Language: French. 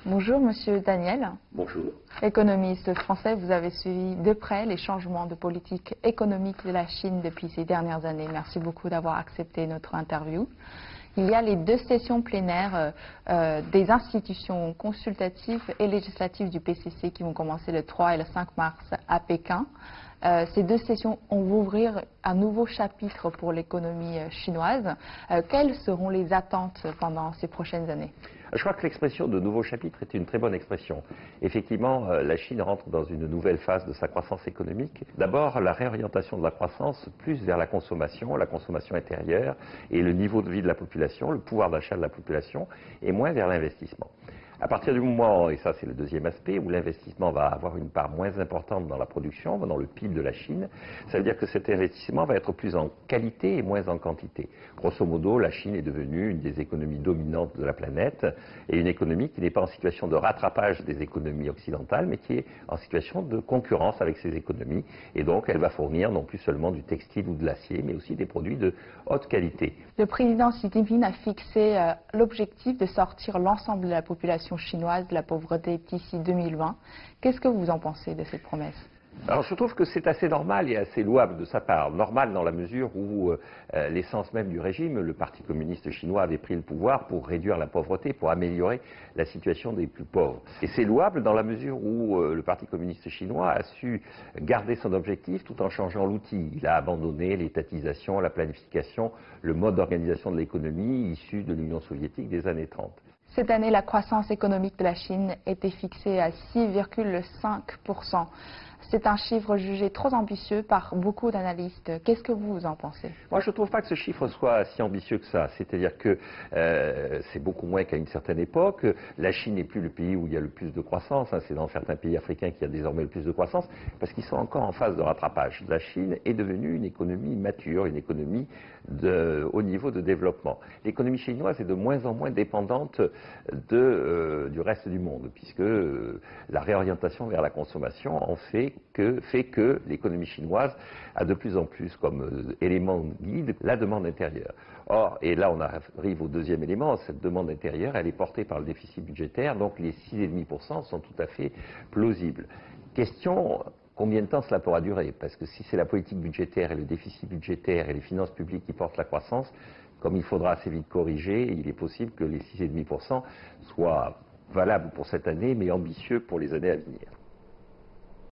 Bonjour Monsieur Daniel. Bonjour. Économiste français, vous avez suivi de près les changements de politique économique de la Chine depuis ces dernières années. Merci beaucoup d'avoir accepté notre interview. Il y a les deux sessions plénières des institutions consultatives et législatives du PCC qui vont commencer le 3 et le 5 mars à Pékin. Ces deux sessions vont ouvrir un nouveau chapitre pour l'économie chinoise. Quelles seront les attentes pendant ces prochaines années? Je crois que l'expression de nouveau chapitre est une très bonne expression. Effectivement, la Chine rentre dans une nouvelle phase de sa croissance économique. D'abord, la réorientation de la croissance plus vers la consommation intérieure et le niveau de vie de la population, le pouvoir d'achat de la population, et moins vers l'investissement. À partir du moment, et ça c'est le deuxième aspect, où l'investissement va avoir une part moins importante dans la production, dans le PIB de la Chine, ça veut dire que cet investissement va être plus en qualité et moins en quantité. Grosso modo, la Chine est devenue une des économies dominantes de la planète et une économie qui n'est pas en situation de rattrapage des économies occidentales, mais qui est en situation de concurrence avec ces économies. Et donc, elle va fournir non plus seulement du textile ou de l'acier, mais aussi des produits de haute qualité. Le président Xi Jinping a fixé l'objectif de sortir l'ensemble de la population chinoise de la pauvreté d'ici 2020. Qu'est-ce que vous en pensez de cette promesse? Alors je trouve que c'est assez normal et assez louable de sa part. Normal dans la mesure où l'essence même du régime, le Parti communiste chinois avait pris le pouvoir pour réduire la pauvreté, pour améliorer la situation des plus pauvres. Et c'est louable dans la mesure où le Parti communiste chinois a su garder son objectif tout en changeant l'outil. Il a abandonné l'étatisation, la planification, le mode d'organisation de l'économie issu de l'Union soviétique des années 30. Cette année, la croissance économique de la Chine était fixée à 6,5%. C'est un chiffre jugé trop ambitieux par beaucoup d'analystes. Qu'est-ce que vous en pensez? Moi, je ne trouve pas que ce chiffre soit si ambitieux que ça. C'est-à-dire que c'est beaucoup moins qu'à une certaine époque. La Chine n'est plus le pays où il y a le plus de croissance. C'est dans certains pays africains qu'il y a désormais le plus de croissance, parce qu'ils sont encore en phase de rattrapage. La Chine est devenue une économie mature, une économie de haut niveau de développement. L'économie chinoise est de moins en moins dépendante du reste du monde, puisque la réorientation vers la consommation en fait que l'économie chinoise a de plus en plus comme élément guide la demande intérieure. Or, et là on arrive au deuxième élément, cette demande intérieure, elle est portée par le déficit budgétaire, donc les 6,5% sont tout à fait plausibles. Question: combien de temps cela pourra durer? Parce que si c'est la politique budgétaire et le déficit budgétaire et les finances publiques qui portent la croissance, comme il faudra assez vite corriger, il est possible que les 6,5% soient valables pour cette année, mais ambitieux pour les années à venir.